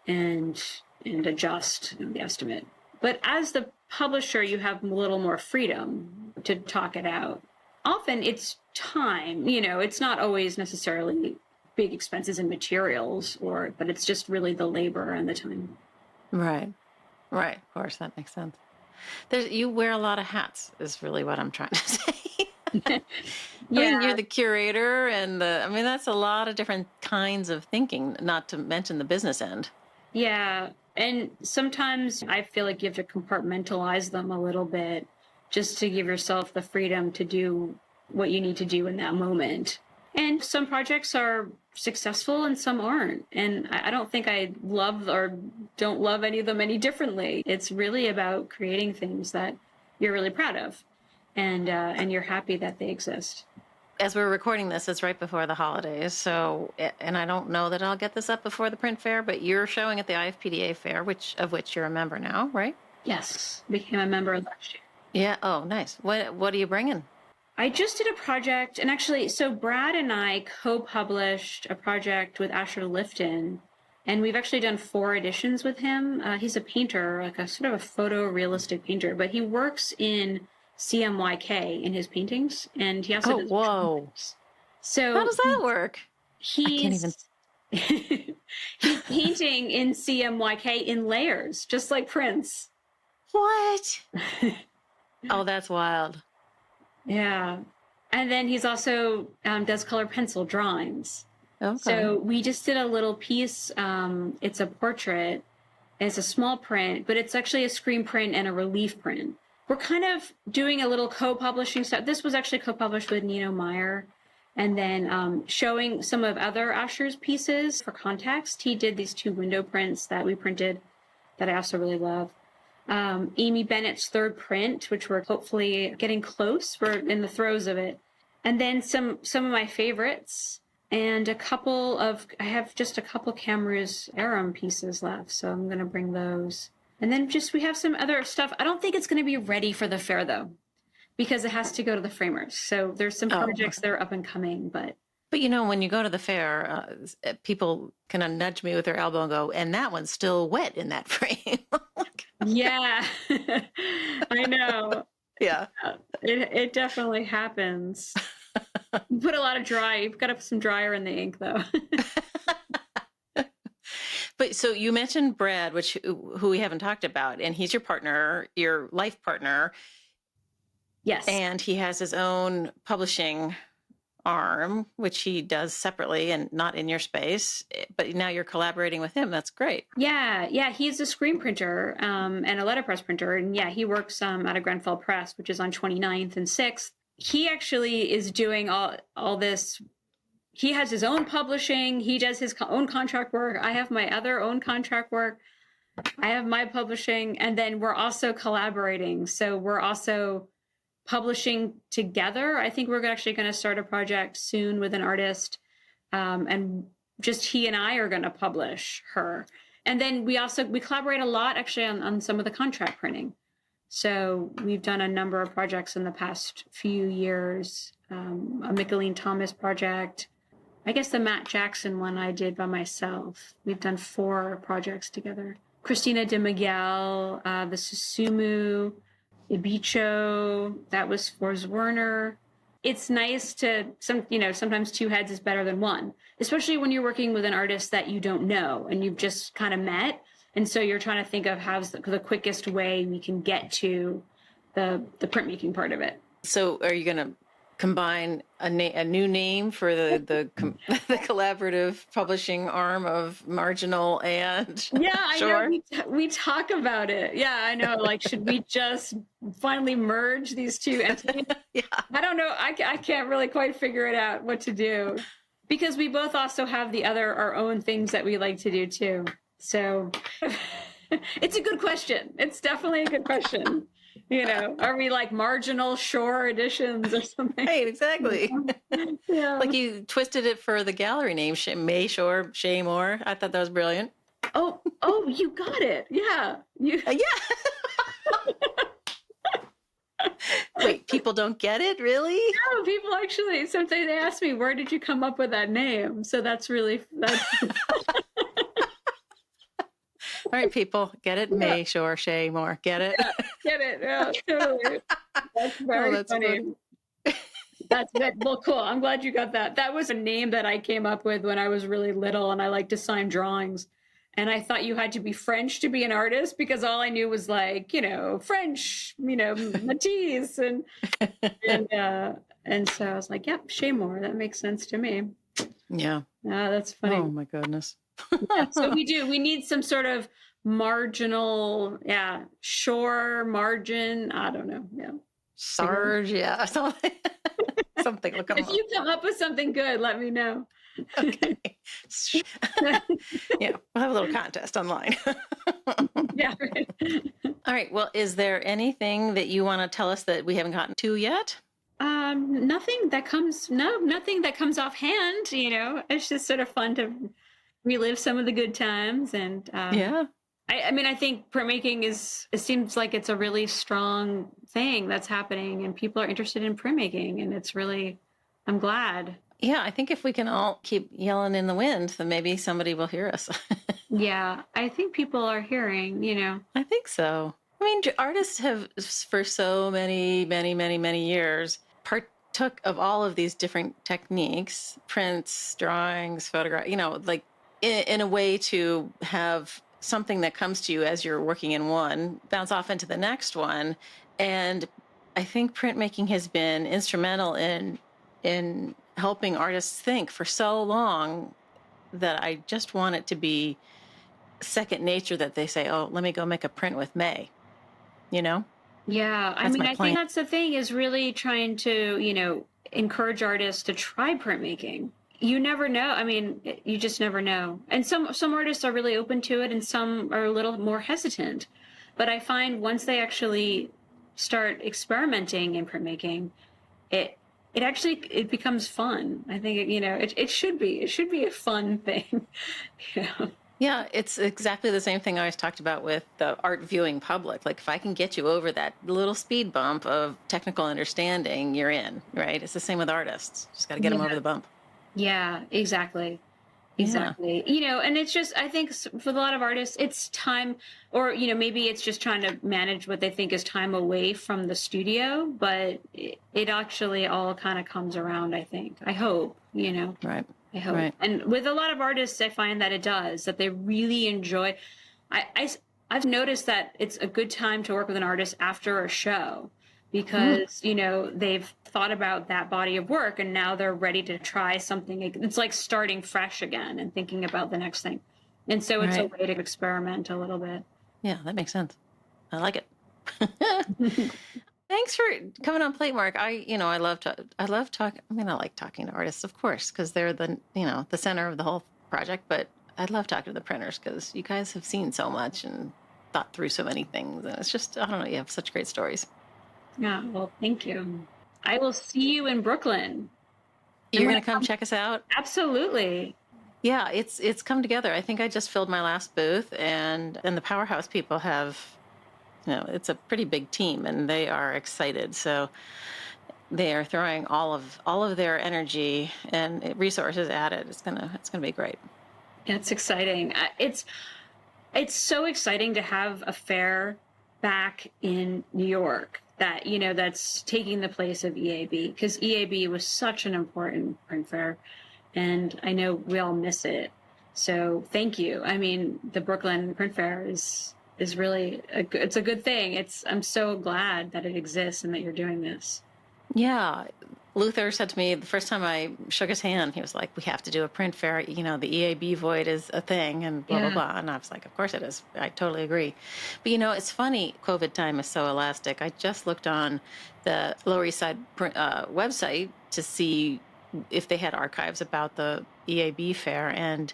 and adjust the estimate. But as the publisher, you have a little more freedom to talk it out. Often it's time, it's not always necessarily big expenses in materials but it's just really the labor and the time. Right. Right. Of course, that makes sense. You wear a lot of hats, is really what I'm trying to say. I mean, you're the curator, and that's a lot of different kinds of thinking, not to mention the business end. Yeah. And sometimes I feel like you have to compartmentalize them a little bit just to give yourself the freedom to do what you need to do in that moment. And some projects are successful and some aren't. And I don't think I love or don't love any of them any differently. It's really about creating things that you're really proud of and you're happy that they exist. As we're recording this, it's right before the holidays. So, and I don't know that I'll get this up before the print fair, but you're showing at the IFPDA fair, of which you're a member now, right? Yes, became a member last year. Yeah. Oh, nice. What are you bringing? I just did a project, and actually, so Brad and I co-published a project with Asher Lifton, and we've actually done 4 editions with him. He's a painter, like a sort of a photorealistic painter, but he works in CMYK in his paintings, and he also does drawings. So how does that work? I can't even. He's painting in CMYK in layers, just like Prince. What? Oh, that's wild. Yeah. And then he's also does color pencil drawings. Okay. So we just did a little piece. It's a portrait. It's a small print, but it's actually a screen print and a relief print. We're kind of doing a little co-publishing stuff. This was actually co-published with Nino Meyer. And then showing some of other Asher's pieces for context. He did these 2 window prints that we printed that I also really love. Amy Bennett's 3rd print, which we're hopefully getting close. We're in the throes of it. And then some of my favorites and I have just a couple Kamrooz Aram pieces left. So I'm going to bring those. And then we have some other stuff. I don't think it's going to be ready for the fair though, because it has to go to the framers. So there's some projects that are up and coming, but when you go to the fair, people can nudge me with their elbow and go, and that one's still wet in that frame. Yeah, I know. Yeah, it definitely happens. You put a lot of dry. You've got to put some dryer in the ink, though. But so you mentioned Brad, who we haven't talked about, and he's your partner, your life partner. Yes, and he has his own publishing arm, which he does separately and not in your space, but now you're collaborating with him. That's great. Yeah. He's a screen printer and a letterpress printer. And yeah, he works out of Grenfell Press, which is on 29th and 6th. He actually is doing all this. He has his own publishing. He does his own contract work. I have my other own contract work. I have my publishing. And then we're also collaborating. So we're also publishing together. I think we're actually going to start a project soon with an artist, and just he and I are going to publish her. And then we collaborate a lot actually on some of the contract printing. So we've done a number of projects in the past few years. A Mickalene Thomas project. I guess the Matt Jackson one I did by myself. We've done 4 projects together. Christina de Miguel, the Susumu, Ibicho, that was for Zwerner. It's nice to sometimes 2 heads is better than 1, especially when you're working with an artist that you don't know and you've just kind of met. And so you're trying to think of how's the quickest way we can get to the printmaking part of it. So are you going to combine a new name for the collaborative publishing arm of Marginal and Shore? I know we talk about it. Yeah, I know. Like, should we just finally merge these 2 entities? Yeah. I don't know. I can't really quite figure it out what to do. because we both also have our own things that we like to do too. So it's a good question. It's definitely a good question. Are we like marginal shore editions or something? Right, exactly. Yeah. Like you twisted it for the gallery name, Mae Shore, Shea Moore. I thought that was brilliant. Oh, you got it. Yeah. Yeah. Wait, people don't get it, really? No, people actually sometimes they ask me, where did you come up with that name? So that's All right, people, get it? Yeah. Mae Shore, Shea Moore, get it? Yeah, get it? Yeah, totally. That's very funny. That's good. Well, cool. I'm glad you got that. That was a name that I came up with when I was really little, and I liked to sign drawings. And I thought you had to be French to be an artist because all I knew was like, French, Matisse, and so I was like, yep, Shea Moore. That makes sense to me. Yeah. That's funny. Oh my goodness. Yeah, so we need some sort of marginal, shore margin. I don't know. Yeah. Sarge, yeah. Something. Look if you come up with something good, let me know. Okay. Yeah, we'll have a little contest online. Yeah. Right. All right. Well, is there anything that you want to tell us that we haven't gotten to yet? Nothing that comes offhand. It's just sort of fun to relive some of the good times, and yeah. I think printmaking it seems like it's a really strong thing that's happening, and people are interested in printmaking, and I'm glad. Yeah, I think if we can all keep yelling in the wind, then maybe somebody will hear us. Yeah, I think people are hearing, I think so. I mean, artists have, for so many, many, many, many years, partook of all of these different techniques, prints, drawings, photographs, like in a way to have something that comes to you as you're working in one, bounce off into the next one. And I think printmaking has been instrumental in helping artists think for so long that I just want it to be second nature that they say, oh, let me go make a print with Mae, Yeah. I think that's the thing, is really trying to, encourage artists to try printmaking. You never know. I mean, you just never know. And some artists are really open to it, and some are a little more hesitant. But I find once they actually start experimenting in printmaking, it becomes fun. I think it should be a fun thing. Yeah, it's exactly the same thing I always talked about with the art viewing public. Like, if I can get you over that little speed bump of technical understanding, you're in, right? It's the same with artists. Just got to get them over the bump. Yeah, exactly. Exactly. Yeah. And it's just, I think for a lot of artists, it's time, or, maybe it's just trying to manage what they think is time away from the studio, but it actually all kind of comes around, I think. I hope, Right. I hope. Right. And with a lot of artists, I find that it does, that they really enjoy. I've noticed that it's a good time to work with an artist after a show, because they've thought about that body of work, and now they're ready to try something. It's like starting fresh again and thinking about the next thing, and so it's a way to experiment a little bit. Yeah, that makes sense. I like it. Thanks for coming on Platemark. I love talking. I mean, I like talking to artists, of course, because they're the center of the whole project, but I love talking to the printers because you guys have seen so much and thought through so many things, and it's just, I don't know, you have such great stories. Yeah, well, thank you. I will see you in Brooklyn. You're going to come check us out? Absolutely. Yeah, it's come together. I think I just filled my last booth, and the Powerhouse people have, it's a pretty big team, and they are excited. So they are throwing all of their energy and resources at it. It's gonna be great. It's exciting. It's so exciting to have a fair back in New York that, that's taking the place of EAB, because EAB was such an important print fair, and I know we all miss it. So thank you. I mean, the Brooklyn Print Fair is really it's a good thing. I'm so glad that it exists and that you're doing this. Yeah. Luther said to me the first time I shook his hand, he was like, we have to do a print fair. The EAB void is a thing, and blah, blah, blah. And I was like, of course it is. I totally agree. But, it's funny. COVID time is so elastic. I just looked on the Lower East Side website to see if they had archives about the EAB fair, and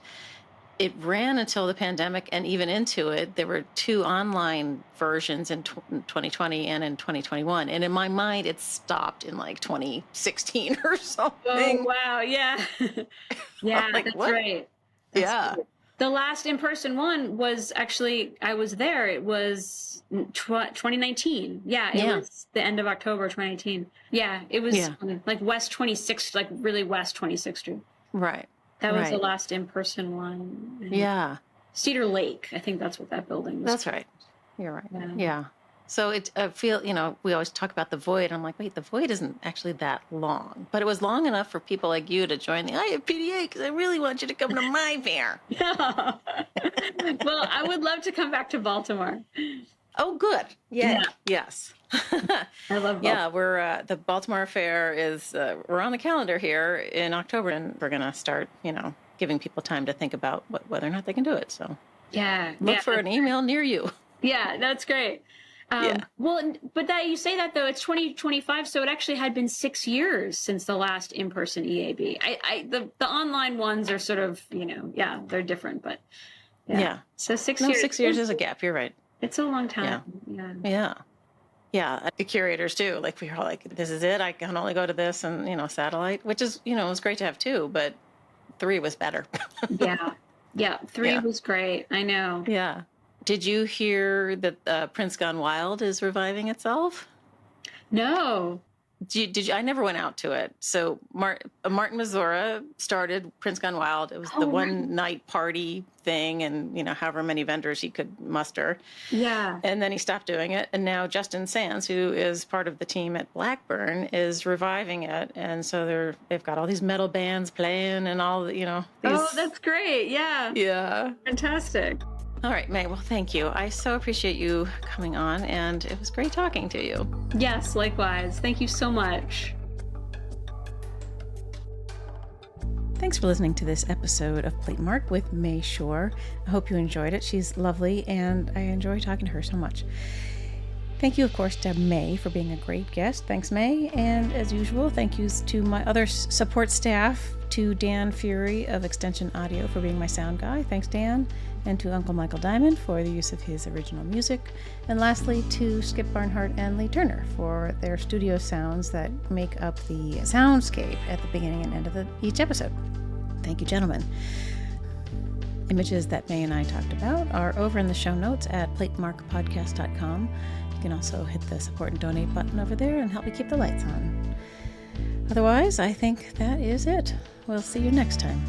it ran until the pandemic, and even into it, there were 2 online versions in 2020 and in 2021. And in my mind, it stopped in like 2016 or something. Oh, wow. Yeah. Yeah, Like, that's what? right. Yeah. Right. The last in-person one was actually, I was there. It was 2019. Yeah, it was the end of October 2019. Yeah, it was like West 26th, like really West 26th Street. Right. That was the last in-person one. Yeah. Cedar Lake. I think that's what that building was. That's right. You're right. Yeah. So I feel, we always talk about the void. I'm like, wait, the void isn't actually that long. But it was long enough for people like you to join the IFPDA because I really want you to come to my fair. Yeah. Well, I would love to come back to Baltimore. Oh, good. Yeah. Yes. I love Baltimore. Yeah, we're the Baltimore Fair is we're on the calendar here in October, and we're going to start, giving people time to think about whether or not they can do it. So look for an email near you. Yeah, that's great. Well, but that you say that though, it's 2025, so it actually had been 6 years since the last in-person EAB. The online ones are sort of, they're different, but So 6 years. 6 years is a gap. You're right. It's a long time. Yeah. The curators too. Like we were like, this is it. I can only go to this, and satellite, which is it was great to have too, but 3 was better. Yeah. 3 was great. I know. Yeah. Did you hear that Prince Gone Wild is reviving itself? No. Did you? I never went out to it. So Martin Mazura started Prince Gone Wild. It was the one night party thing, and however many vendors he could muster. Yeah. And then he stopped doing it, and now Justin Sands, who is part of the team at Blackburn, is reviving it. And so they've got all these metal bands playing and all these. Oh, that's great! Yeah. Yeah. Fantastic. All right, Mae, well, thank you. I so appreciate you coming on, and it was great talking to you. Yes, likewise. Thank you so much. Thanks for listening to this episode of Platemark with Mae Shore. I hope you enjoyed it. She's lovely, and I enjoy talking to her so much. Thank you, of course, to Mae for being a great guest. Thanks, Mae. And as usual, thank yous to my other support staff, to Dan Fury of Extension Audio for being my sound guy. Thanks, Dan. And to Uncle Michael Diamond for the use of his original music. And lastly, to Skip Barnhart and Lee Turner for their studio sounds that make up the soundscape at the beginning and end of each episode. Thank you, gentlemen. Images that Mae and I talked about are over in the show notes at platemarkpodcast.com. You can also hit the support and donate button over there and help me keep the lights on. Otherwise, I think that is it. We'll see you next time.